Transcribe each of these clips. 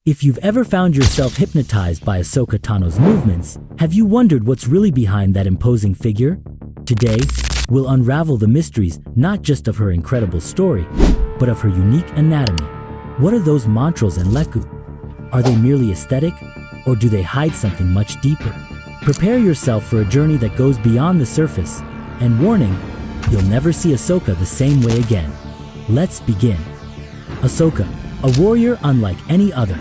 If you've ever found yourself hypnotized by Ahsoka Tano's movements, have you wondered what's really behind that imposing figure? Today, we'll unravel the mysteries not just of her incredible story, but of her unique anatomy. What are those Montrals and Leku? Are they merely aesthetic, or do they hide something much deeper? Prepare yourself for a journey that goes beyond the surface, and warning, you'll never see Ahsoka the same way again. Let's begin. Ahsoka, a warrior unlike any other.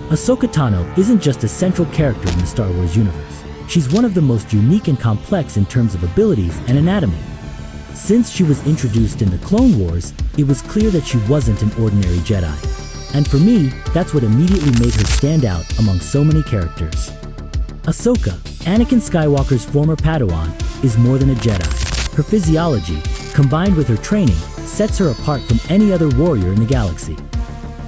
Ahsoka Tano isn't just a central character in the Star Wars universe. She's one of the most unique and complex in terms of abilities and anatomy. Since she was introduced in the Clone Wars, it was clear that she wasn't an ordinary Jedi. And for me, that's what immediately made her stand out among so many characters. Ahsoka, Anakin Skywalker's former Padawan, is more than a Jedi. Her physiology, combined with her training, sets her apart from any other warrior in the galaxy.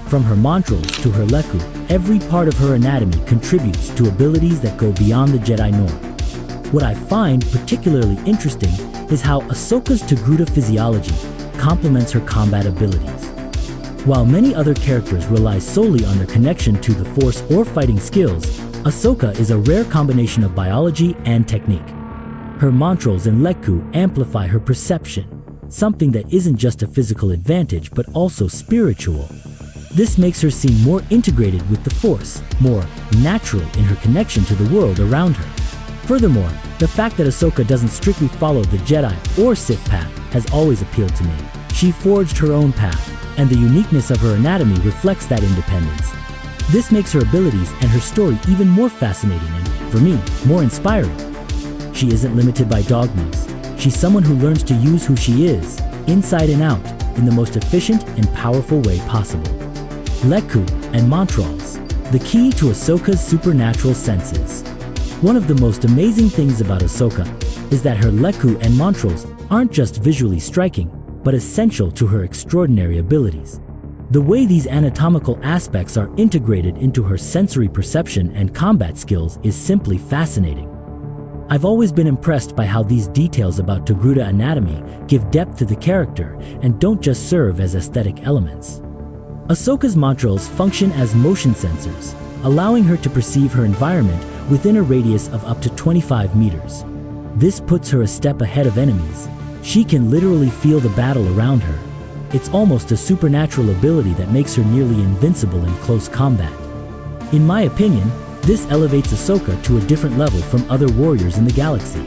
From her Montrals to her Leku, every part of her anatomy contributes to abilities that go beyond the Jedi norm. What I find particularly interesting is how Ahsoka's Togruta physiology complements her combat abilities. While many other characters rely solely on their connection to the Force or fighting skills, Ahsoka is a rare combination of biology and technique. Her Montrals and Leku amplify her perception, something that isn't just a physical advantage but also spiritual. This makes her seem more integrated with the Force, more natural in her connection to the world around her. Furthermore, the fact that Ahsoka doesn't strictly follow the Jedi or Sith path has always appealed to me. She forged her own path, and the uniqueness of her anatomy reflects that independence. This makes her abilities and her story even more fascinating and, for me, more inspiring. She isn't limited by dogmas. She's someone who learns to use who she is, inside and out, in the most efficient and powerful way possible. Lekku and Montrals, the key to Ahsoka's supernatural senses. One of the most amazing things about Ahsoka is that her Lekku and Montrals aren't just visually striking, but essential to her extraordinary abilities. The way these anatomical aspects are integrated into her sensory perception and combat skills is simply fascinating. I've always been impressed by how these details about Togruta anatomy give depth to the character and don't just serve as aesthetic elements. Ahsoka's Montrals function as motion sensors, allowing her to perceive her environment within a radius of up to 25 meters. This puts her a step ahead of enemies. She can literally feel the battle around her. It's almost a supernatural ability that makes her nearly invincible in close combat. In my opinion, this elevates Ahsoka to a different level from other warriors in the galaxy.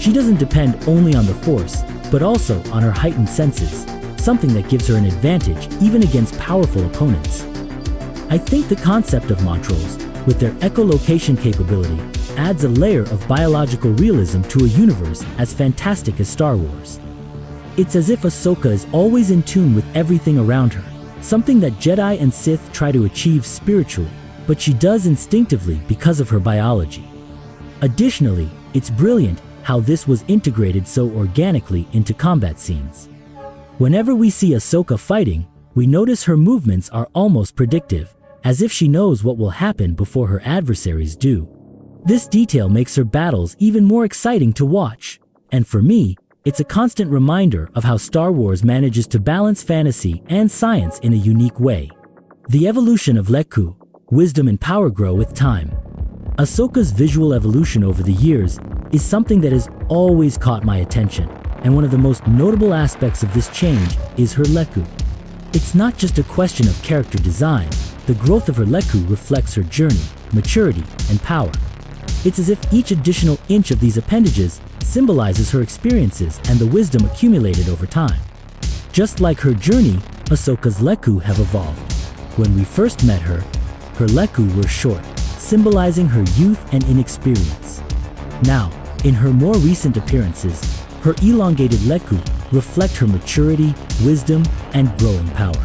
She doesn't depend only on the Force, but also on her heightened senses, something that gives her an advantage even against powerful opponents. I think the concept of Montrals, with their echolocation capability, adds a layer of biological realism to a universe as fantastic as Star Wars. It's as if Ahsoka is always in tune with everything around her, something that Jedi and Sith try to achieve spiritually, but she does instinctively because of her biology. Additionally, it's brilliant how this was integrated so organically into combat scenes. Whenever we see Ahsoka fighting, we notice her movements are almost predictive, as if she knows what will happen before her adversaries do. This detail makes her battles even more exciting to watch, and for me, it's a constant reminder of how Star Wars manages to balance fantasy and science in a unique way. The evolution of Lekku, wisdom and power grow with time. Ahsoka's visual evolution over the years is something that has always caught my attention, and one of the most notable aspects of this change is her Leku. It's not just a question of character design. The growth of her Leku reflects her journey, maturity, and power. It's as if each additional inch of these appendages symbolizes her experiences and the wisdom accumulated over time. Just like her journey, Ahsoka's Leku have evolved. When we first met her, her Leku were short, symbolizing her youth and inexperience. Now, in her more recent appearances, her elongated Leku reflect her maturity, wisdom, and growing power.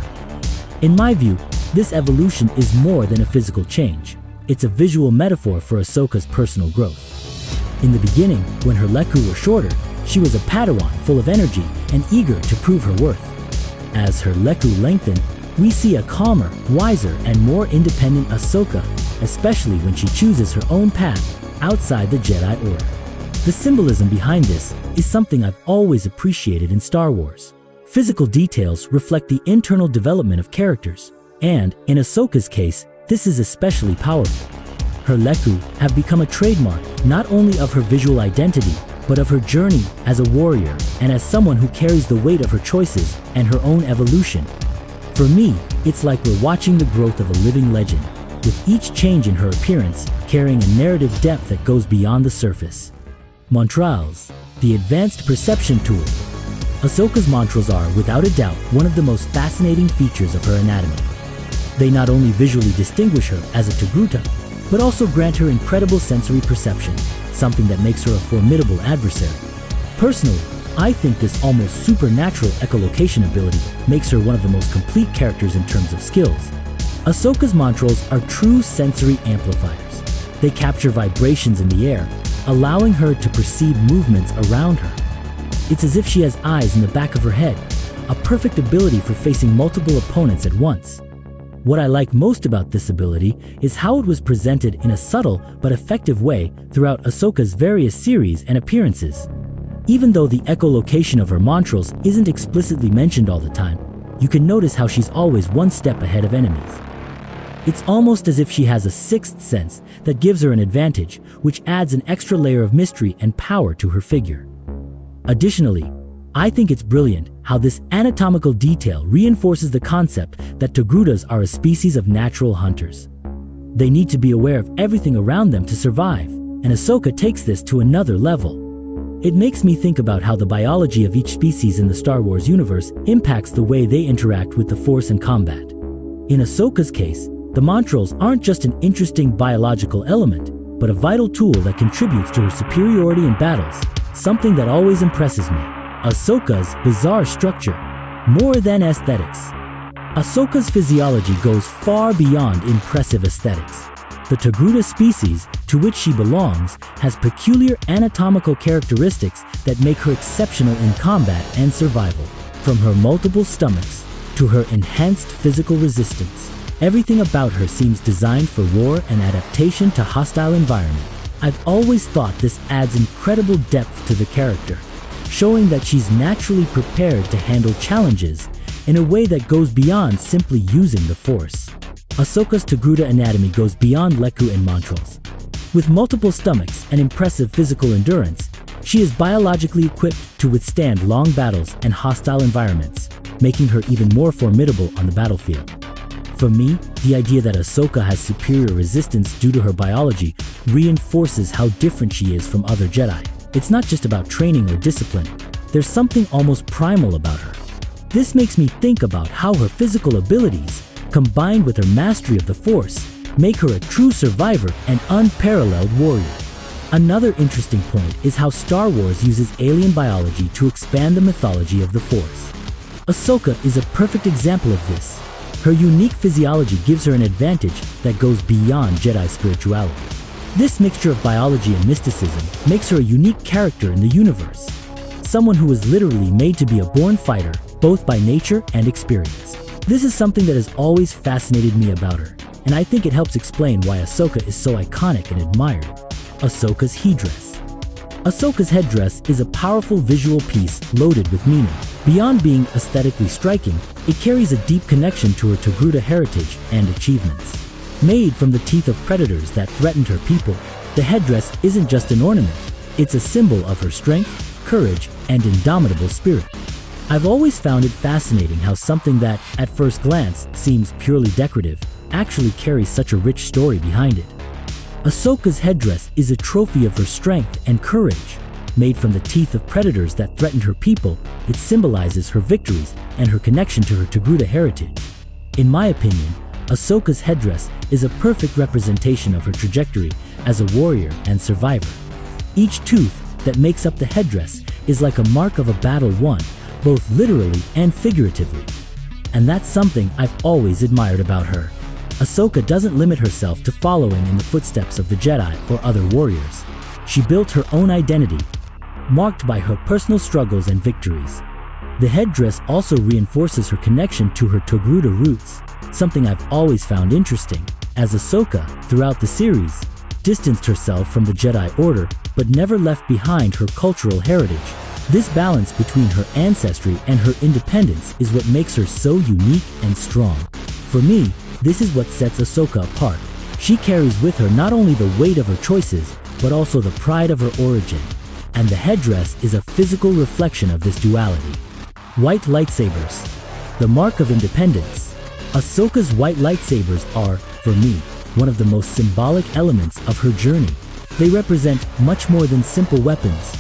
In my view, this evolution is more than a physical change. It's a visual metaphor for Ahsoka's personal growth. In the beginning, when her Leku were shorter, she was a Padawan full of energy and eager to prove her worth. As her Leku lengthened, we see a calmer, wiser, and more independent Ahsoka, especially when she chooses her own path outside the Jedi Order. The symbolism behind this is something I've always appreciated in Star Wars. Physical details reflect the internal development of characters, and, in Ahsoka's case, this is especially powerful. Her Leku have become a trademark not only of her visual identity, but of her journey as a warrior and as someone who carries the weight of her choices and her own evolution. For me, it's like we're watching the growth of a living legend, with each change in her appearance carrying a narrative depth that goes beyond the surface. Montrals, the advanced perception tool. Ahsoka's Montrals are, without a doubt, one of the most fascinating features of her anatomy. They not only visually distinguish her as a Togruta, but also grant her incredible sensory perception, something that makes her a formidable adversary. Personally, I think this almost supernatural echolocation ability makes her one of the most complete characters in terms of skills. Ahsoka's Montrals are true sensory amplifiers. They capture vibrations in the air, allowing her to perceive movements around her. It's as if she has eyes in the back of her head, a perfect ability for facing multiple opponents at once. What I like most about this ability is how it was presented in a subtle but effective way throughout Ahsoka's various series and appearances. Even though the echolocation of her Montrals isn't explicitly mentioned all the time, you can notice how she's always one step ahead of enemies. It's almost as if she has a sixth sense that gives her an advantage, which adds an extra layer of mystery and power to her figure. Additionally, I think it's brilliant how this anatomical detail reinforces the concept that Togrutas are a species of natural hunters. They need to be aware of everything around them to survive, and Ahsoka takes this to another level. It makes me think about how the biology of each species in the Star Wars universe impacts the way they interact with the Force and combat. In Ahsoka's case, the Montrals aren't just an interesting biological element, but a vital tool that contributes to her superiority in battles, something that always impresses me. Ahsoka's bizarre structure, more than aesthetics. Ahsoka's physiology goes far beyond impressive aesthetics. The Togruta species, to which she belongs, has peculiar anatomical characteristics that make her exceptional in combat and survival. From her multiple stomachs to her enhanced physical resistance, everything about her seems designed for war and adaptation to hostile environment. I've always thought this adds incredible depth to the character, showing that she's naturally prepared to handle challenges in a way that goes beyond simply using the Force. Ahsoka's Togruta anatomy goes beyond Leku and Montrals. With multiple stomachs and impressive physical endurance, she is biologically equipped to withstand long battles and hostile environments, making her even more formidable on the battlefield. For me, the idea that Ahsoka has superior resistance due to her biology reinforces how different she is from other Jedi. It's not just about training or discipline, there's something almost primal about her. This makes me think about how her physical abilities, combined with her mastery of the Force, make her a true survivor and unparalleled warrior. Another interesting point is how Star Wars uses alien biology to expand the mythology of the Force. Ahsoka is a perfect example of this. Her unique physiology gives her an advantage that goes beyond Jedi spirituality. This mixture of biology and mysticism makes her a unique character in the universe. Someone who is literally made to be a born fighter, both by nature and experience. This is something that has always fascinated me about her, and I think it helps explain why Ahsoka is so iconic and admired. Ahsoka's headdress. Ahsoka's headdress is a powerful visual piece loaded with meaning. Beyond being aesthetically striking, it carries a deep connection to her Togruta heritage and achievements. Made from the teeth of predators that threatened her people, the headdress isn't just an ornament, it's a symbol of her strength, courage, and indomitable spirit. I've always found it fascinating how something that, at first glance, seems purely decorative, actually carries such a rich story behind it. Ahsoka's headdress is a trophy of her strength and courage. Made from the teeth of predators that threatened her people, it symbolizes her victories and her connection to her Togruta heritage. In my opinion, Ahsoka's headdress is a perfect representation of her trajectory as a warrior and survivor. Each tooth that makes up the headdress is like a mark of a battle won, both literally and figuratively. And that's something I've always admired about her. Ahsoka doesn't limit herself to following in the footsteps of the Jedi or other warriors. She built her own identity, marked by her personal struggles and victories. The headdress also reinforces her connection to her Togruta roots, something I've always found interesting, as Ahsoka, throughout the series, distanced herself from the Jedi Order but never left behind her cultural heritage. This balance between her ancestry and her independence is what makes her so unique and strong. For me, this is what sets Ahsoka apart. She carries with her not only the weight of her choices, but also the pride of her origin. And the headdress is a physical reflection of this duality. White lightsabers. The mark of independence. Ahsoka's white lightsabers are, for me, one of the most symbolic elements of her journey. They represent much more than simple weapons.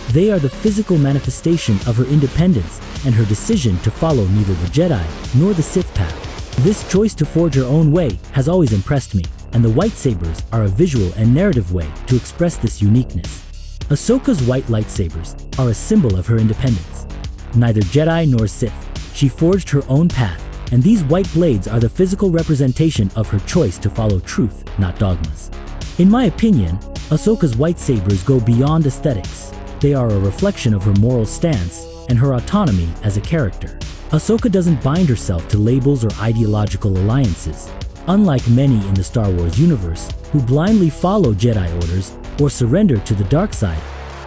They are the physical manifestation of her independence and her decision to follow neither the Jedi nor the Sith path. This choice to forge her own way has always impressed me, and the white sabers are a visual and narrative way to express this uniqueness. Ahsoka's white lightsabers are a symbol of her independence. Neither Jedi nor Sith, she forged her own path, and these white blades are the physical representation of her choice to follow truth, not dogmas. In my opinion, Ahsoka's white sabers go beyond aesthetics. They are a reflection of her moral stance and her autonomy as a character. Ahsoka doesn't bind herself to labels or ideological alliances. Unlike many in the Star Wars universe, who blindly follow Jedi orders or surrender to the dark side,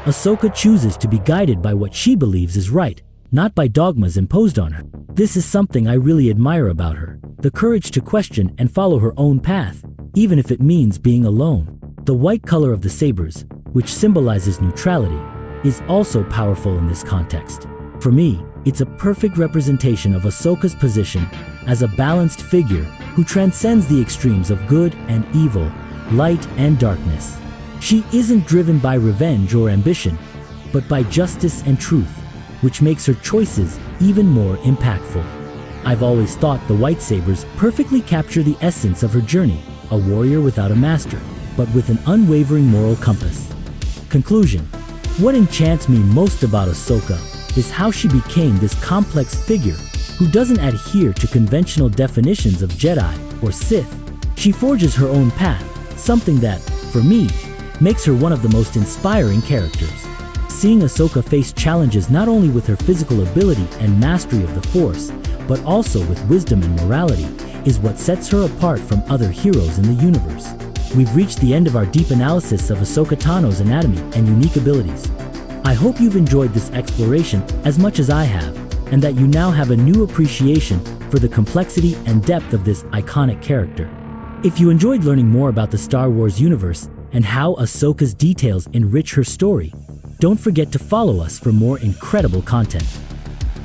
Ahsoka chooses to be guided by what she believes is right, not by dogmas imposed on her. This is something I really admire about her, the courage to question and follow her own path, even if it means being alone. The white color of the sabers, which symbolizes neutrality, is also powerful in this context. For me, it's a perfect representation of Ahsoka's position as a balanced figure who transcends the extremes of good and evil, light and darkness. She isn't driven by revenge or ambition, but by justice and truth, which makes her choices even more impactful. I've always thought the white sabers perfectly capture the essence of her journey, a warrior without a master, but with an unwavering moral compass. Conclusion. What enchants me most about Ahsoka is how she became this complex figure who doesn't adhere to conventional definitions of Jedi or Sith. She forges her own path, something that, for me, makes her one of the most inspiring characters. Seeing Ahsoka face challenges not only with her physical ability and mastery of the Force, but also with wisdom and morality, is what sets her apart from other heroes in the universe. We've reached the end of our deep analysis of Ahsoka Tano's anatomy and unique abilities. I hope you've enjoyed this exploration as much as I have, and that you now have a new appreciation for the complexity and depth of this iconic character. If you enjoyed learning more about the Star Wars universe and how Ahsoka's details enrich her story, don't forget to follow us for more incredible content.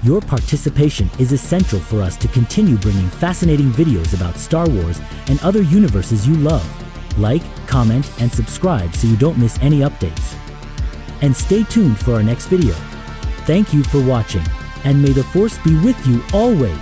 Your participation is essential for us to continue bringing fascinating videos about Star Wars and other universes you love. Like, comment, and subscribe so you don't miss any updates. And stay tuned for our next video. Thank you for watching, and may the Force be with you always.